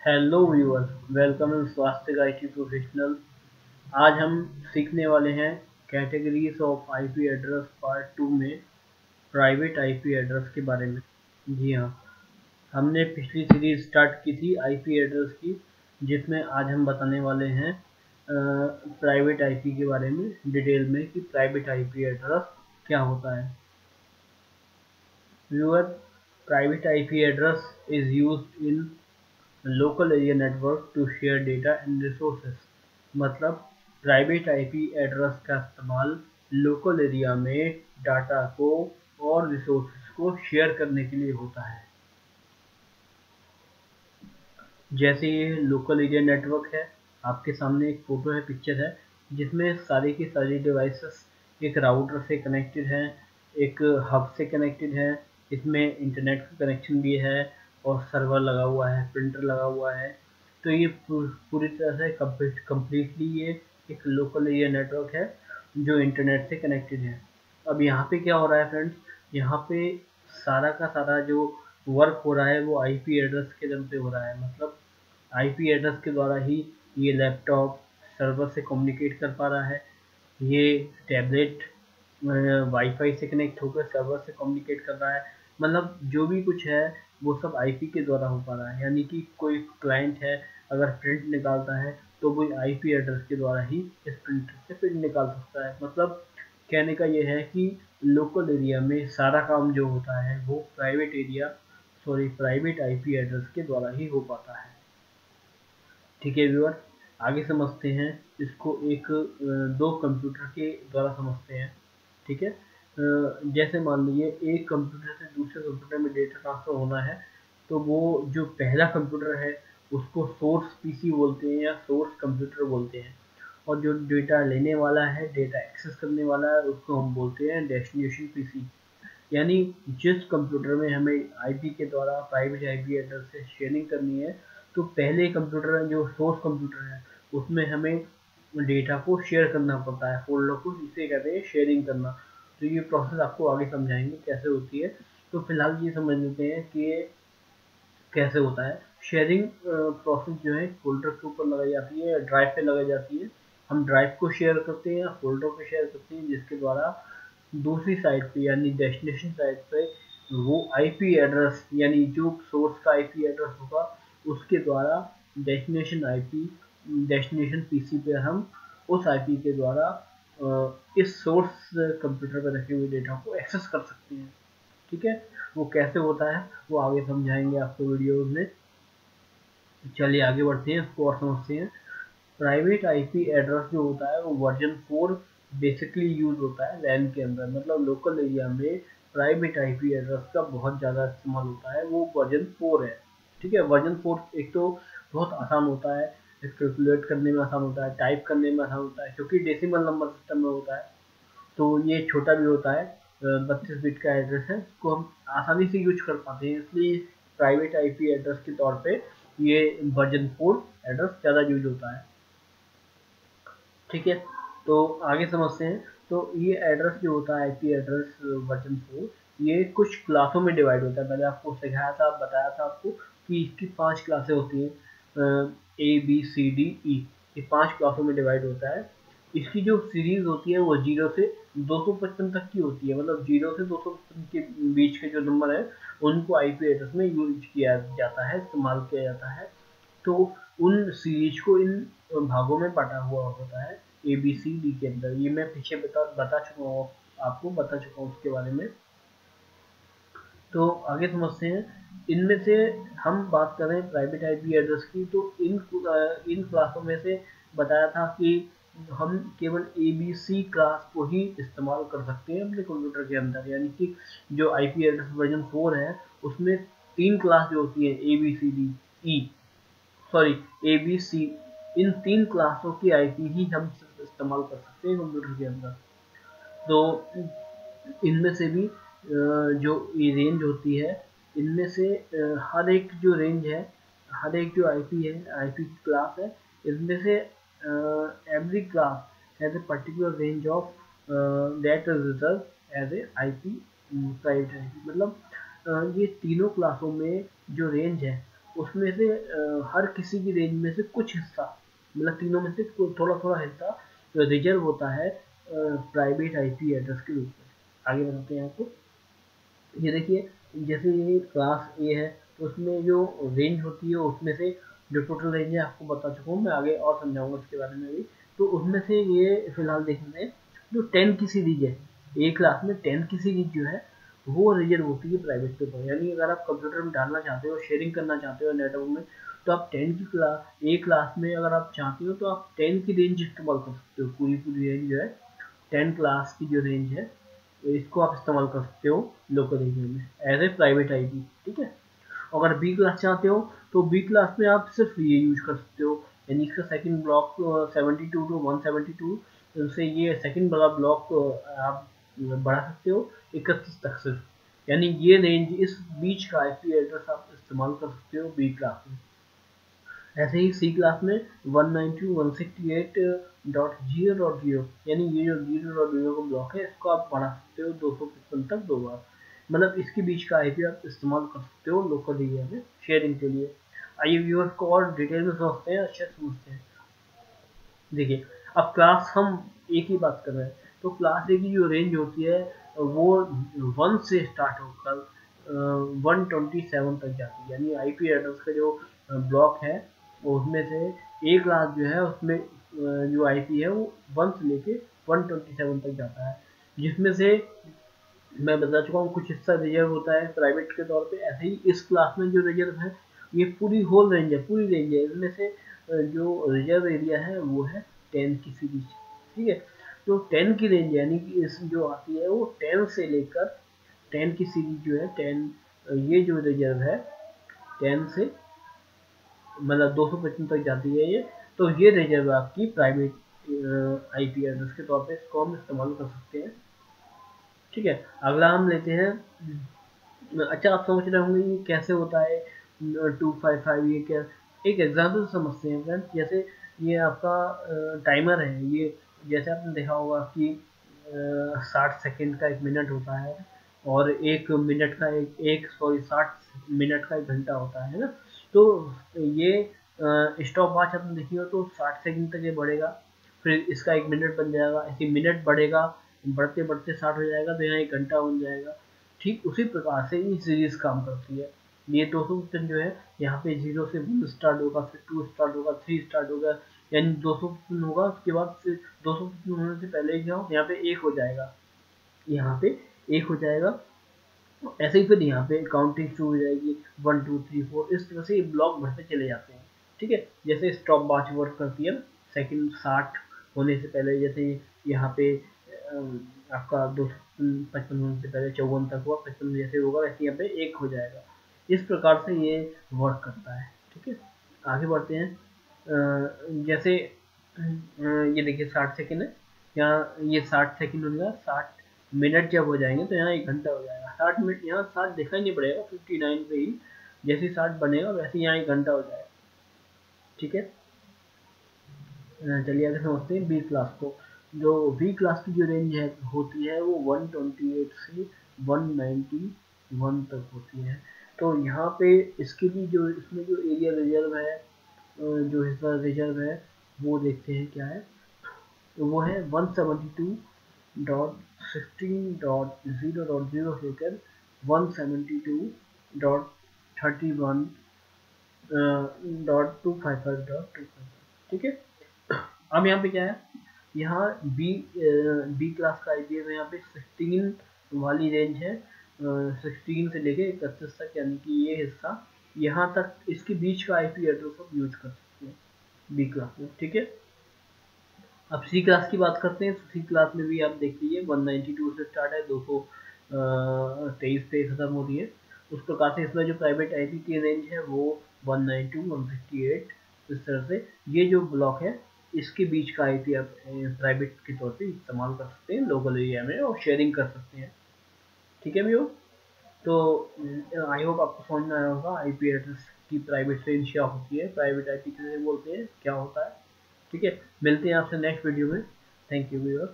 Hello viewers, welcome in स्वास्थ्य IT professional. आज हम सीखने वाले हैं categories of IP address part 2 में प्राइवेट आईपी एड्रेस के बारे में। जी हाँ, हमने पिछली सीरीज स्टार्ट की थी आईपी एड्रेस की, जिसमें आज हम बताने वाले हैं प्राइवेट आईपी के बारे में डिटेल में कि प्राइवेट आईपी एड्रेस क्या होता है। Viewer, private IP address is used in local area network to share data and resources. मतलब प्राइवेट आईपी एड्रेस का इस्तेमाल लोकल एरिया में डाटा को और रिसोर्सेज को शेयर करने के लिए होता है। जैसे ये लोकल एरिया नेटवर्क है, आपके सामने एक फोटो है, पिक्चर है, जिसमें सारी की सारी डिवाइसेस एक राउटर से कनेक्टेड हैं, एक हब से कनेक्टेड है, इसमें इंटरनेट का कनेक्शन भी है और सर्वर लगा हुआ है, प्रिंटर लगा हुआ है। तो ये पूरी तरह से कम्प्लीटली ये एक लोकल एरिया नेटवर्क है जो इंटरनेट से कनेक्टेड है। अब यहाँ पे क्या हो रहा है फ्रेंड्स, यहाँ पे सारा का सारा जो वर्क हो रहा है वो आईपी एड्रेस के दम पे हो रहा है। मतलब आईपी एड्रेस के द्वारा ही ये लैपटॉप सर्वर से कम्युनिकेट कर पा रहा है, ये टैबलेट वाईफाई से कनेक्ट होकर सर्वर से कम्युनिकेट कर रहा है। मतलब जो भी कुछ है वो सब आईपी के द्वारा हो पा रहा है। यानी कि कोई क्लाइंट है, अगर प्रिंट निकालता है तो वो आईपी एड्रेस के द्वारा ही इस प्रिंटर से प्रिंट निकाल सकता है। मतलब कहने का ये है कि लोकल एरिया में सारा काम जो होता है वो प्राइवेट आईपी एड्रेस के द्वारा ही हो पाता है। ठीक है व्यूअर, आगे समझते हैं इसको। एक दो कंप्यूटर के द्वारा समझते हैं। ठीक है, जैसे मान लीजिए एक कंप्यूटर से दूसरे कंप्यूटर में डेटा ट्रांसफर होना है, तो वो जो पहला कंप्यूटर है उसको सोर्स पीसी बोलते हैं या सोर्स कंप्यूटर बोलते हैं, और जो डेटा लेने वाला है, डेटा एक्सेस करने वाला है, उसको हम बोलते हैं डेस्टिनेशन पीसी। यानी जिस कंप्यूटर में हमें आईपी के द्वारा प्राइवेट आईपी एड्रेस से शेयरिंग करनी है, तो पहले कंप्यूटर जो सोर्स कंप्यूटर है उसमें हमें डेटा को शेयर करना पड़ता है, फोल्डर को, इसे कहते हैं शेयरिंग करना। तो ये प्रोसेस आपको आगे समझाएंगे कैसे होती है। तो फिलहाल ये समझ लेते हैं कि ये कैसे होता है। शेयरिंग प्रोसेस जो है फोल्डर के ऊपर लगाई जाती है, ड्राइव पे लगाई जाती है। हम ड्राइव को शेयर करते हैं या फोल्डर को शेयर करते हैं, जिसके द्वारा दूसरी साइड पे यानी डेस्टिनेशन साइड पे वो आईपी एड्रेस यानी जो सोर्स का आईपी एड्रेस होगा उसके द्वारा डेस्टिनेशन पीसी पे हम उस आईपी के द्वारा इस सोर्स कंप्यूटर पर रखे हुए डेटा को एक्सेस कर सकते हैं। ठीक है, वो कैसे होता है वो आगे समझाएंगे आपको वीडियो में। चलिए आगे बढ़ते हैं, इसको और समझते हैं। प्राइवेट आईपी एड्रेस जो होता है वो वर्जन 4 बेसिकली यूज होता है लैन के अंदर। मतलब लोकल एरिया में प्राइवेट आईपी एड्रेस का बहुत ज़्यादा इस्तेमाल होता है, वो वर्जन 4 है। ठीक है, वर्जन 4 एक तो बहुत आसान होता है, कैलकुलेट करने में आसान होता है, टाइप करने में आसान होता है, क्योंकि डेसिमल नंबर सिस्टम में होता है तो ये छोटा भी होता है। 32 बिट का एड्रेस है, इसको हम आसानी से यूज कर पाते हैं, इसलिए प्राइवेट आईपी एड्रेस के तौर पे ये वर्जन 4 एड्रेस ज़्यादा यूज होता है। ठीक है, तो आगे समझते हैं। तो ये एड्रेस जो होता है आईपी एड्रेस वर्जन 4, ये कुछ क्लासों में डिवाइड होता है। मैंने आपको सिखाया था, बताया था आपको कि इसकी 5 क्लासें होती हैं, ए बी सी डी ई, ये 5 क्लासों में डिवाइड होता है। इसकी जो सीरीज होती है वो 0 से 255 तक की होती है। मतलब 0 से 255 के बीच के जो नंबर है उनको आईपी एड्रेस में यूज किया जाता है, इस्तेमाल किया जाता है। तो उन सीरीज को इन भागों में बांटा हुआ होता है ए बी सी डी के अंदर। ये मैं पीछे बता चुका हूँ, आपको बता चुका हूँ उसके बारे में। तो आगे समझते हैं। इनमें से हम बात करें प्राइवेट आईपी एड्रेस की, तो इन क्लासों में से बताया था कि हम केवल ए बी सी क्लास को ही इस्तेमाल कर सकते हैं अपने कंप्यूटर के अंदर। यानी कि जो आईपी एड्रेस वर्जन 4 है उसमें 3 क्लास जो होती है, A B C D E, sorry A B C, इन 3 क्लासों की आईपी ही हम इस्तेमाल कर सकते हैं कंप्यूटर के अंदर। तो इनमें से भी जो ये रेंज होती है, इनमें से हर एक जो रेंज है, हर एक जो आईपी है, आईपी की क्लास है, इसमें से every class has a particular range of that is reserve as a IP, private IP. मतलब ये तीनों क्लासों में जो रेंज है उसमें से हर किसी की रेंज में से कुछ हिस्सा, मतलब तीनों में से थोड़ा थोड़ा हिस्सा रिजर्व होता है प्राइवेट आईपी एड्रेस के रूप में। आगे बढ़ते हैं आपको। ये देखिए, जैसे ये क्लास ए है तो उसमें जो रेंज होती है उसमें से जो टोटल रेंज है आपको बता चुका हूँ, मैं आगे और समझाऊंगा उसके बारे में भी। तो उसमें से ये फिलहाल देखते हैं जो 10 की सीरीज है, एक क्लास में 10 की सीरीज जो है वो रिजर्व होती है प्राइवेट के ऊपर। यानी अगर आप कंप्यूटर में डालना चाहते हो, शेयरिंग करना चाहते हो नेटवर्क में, तो आप 10 की क्लास, एक क्लास में अगर आप चाहते हो तो आप 10 की रेंज इस्तेमाल कर सकते हो। पूरी पूरी रेंज जो है 10 क्लास की जो रेंज है तो इसको आप इस्तेमाल कर सकते हो लोकल एरिया में एज ए प्राइवेट आईपी। ठीक है। अगर बी क्लास चाहते हो तो बी क्लास में आप सिर्फ ये यूज कर सकते हो, यानी इसका सेकंड ब्लॉक 72 टू 172 से ये सेकंड वाला ब्लॉक आप बढ़ा सकते हो 31 तक सिर्फ, यानी ये रेंज इस बीच का आईपी एड्रेस आप इस्तेमाल कर सकते हो बी क्लास में। ऐसे ही सी क्लास में 192.168.0.0 यानी ये जो 0.0 का ब्लॉक है इसको आप बढ़ा सकते हो 255 तक 2 बार, मतलब इसके बीच का आईपी आप इस्तेमाल कर सकते हो लोकल एरिया में शेयरिंग के लिए। आइए व्यूअर्स को और डिटेल में समझते हैं, अच्छे समझते हैं। देखिए, अब क्लास हम एक ही बात कर रहे हैं, तो क्लास ए की जो रेंज होती है वो 1 से स्टार्ट होकर 127 तक जाती है, यानी आईपी एड्रेस का जो ब्लॉक है उसमें से एक क्लास जो है उसमें जो आईपी है वो 1 से लेके 127 तक जाता है, जिसमें से मैं बता चुका हूँ कुछ हिस्सा रिजर्व होता है प्राइवेट के तौर पे। ऐसे ही इस क्लास में जो रिजर्व है ये पूरी होल रेंज है, पूरी रेंज है, इसमें से जो रिजर्व एरिया है वो है 10 की सीरीज। ठीक है। तो 10 की रेंज यानी कि इस जो आती है वो 10 से लेकर 10 की सीरीज जो है 10, ये जो रिजर्व है 10 से मतलब 255 तक जाती है ये, तो ये रिजर्व आपकी प्राइवेट आईपी एड्रेस के तौर पे इसको हम इस्तेमाल कर सकते हैं। ठीक है। अगला हम लेते हैं, अच्छा आप समझ रहे होंगे ये कैसे होता है 255, ये क्या, एक एग्जाम्पल समझते हैं फ्रेंड्स। जैसे ये आपका टाइमर है, ये जैसे आपने देखा होगा कि 60 सेकेंड का 1 मिनट होता है और 1 मिनट का एक सॉरी 60 मिनट का 1 घंटा होता है ना। तो ये स्टॉप वॉच आपने देखी हो तो 60 सेकेंड तक ये बढ़ेगा, फिर इसका 1 मिनट बन जाएगा, ऐसे मिनट बढ़ेगा, बढ़ते बढ़ते 60 हो जाएगा तो यहाँ 1 घंटा बन जाएगा। ठीक उसी प्रकार से ये सीरीज काम करती है। ये 255 जो है यहाँ पे 0 से 1 स्टार्ट होगा, फिर 2 स्टार्ट होगा, 3 स्टार्ट होगा, यानी 255 होगा, उसके बाद फिर 255 होने से पहले यहाँ पे 1 हो जाएगा, यहाँ पे 1 हो जाएगा। ऐसे ही फिर यहाँ पे काउंटिंग शुरू हो जाएगी 1 2 3 4, इस तरह से ये ब्लॉक बढ़ते चले जाते हैं। ठीक है। जैसे स्टॉप वॉच वर्क करती है ना, सेकंड 60 होने से पहले, जैसे यहाँ पे आपका 255 होने से पहले 54 तक हुआ, 55 जैसे होगा वैसे यहाँ पे 1 हो जाएगा। इस प्रकार से ये वर्क करता है। ठीक है। आगे बढ़ते हैं। जैसे ये देखिए 60 सेकेंड है, यहाँ ये 60 सेकेंड हो गया, 60 मिनट जब हो जाएंगे तो यहाँ 1 घंटा हो जाएगा। 60 मिनट यहाँ 60 देखा ही नहीं पड़ेगा, 59 पे ही जैसे 60 बनेगा वैसे यहाँ 1 घंटा हो जाएगा। ठीक है। चलिए आगे समझते हैं बी क्लास को। जो बी क्लास की जो रेंज है होती है वो 128 से 191 तक होती है। तो यहाँ पे इसके भी जो इसमें जो एरिया रिजर्व है, जो हिस्सा रिजर्व है वो देखते हैं क्या है। तो वो है 172.16.0.0 से लेकर 172.31.255.255। ठीक है। अब यहाँ पे क्या है, यहाँ बी क्लास का आईपी है, यहाँ पे 16 वाली रेंज है, 16 से लेके 31 तक, यानी कि ये हिस्सा यहाँ तक इसके बीच का आईपी एड्रेस आप यूज कर सकते हैं बी क्लास में। ठीक है। अब सी क्लास की बात करते हैं, तो सी क्लास में भी आप देख लीजिए 192 से स्टार्ट है, 223 पे खत्म हो रही है। उस प्रकार से इसमें जो प्राइवेट आईपी की रेंज है वो 192 168, इस तरह से ये जो ब्लॉक है इसके बीच का आईपी आप प्राइवेट के तौर पे इस्तेमाल कर सकते हैं लोकल एरिया में और शेयरिंग कर सकते हैं। ठीक है भैया। तो आई होप आपको समझ में आया होगा आईपी एड्रेस की प्राइवेट रेंज क्या होती है, प्राइवेट आईपी किसे बोलते हैं, क्या होता है। ठीक है। मिलते हैं आपसे नेक्स्ट वीडियो में। Thank you viewer.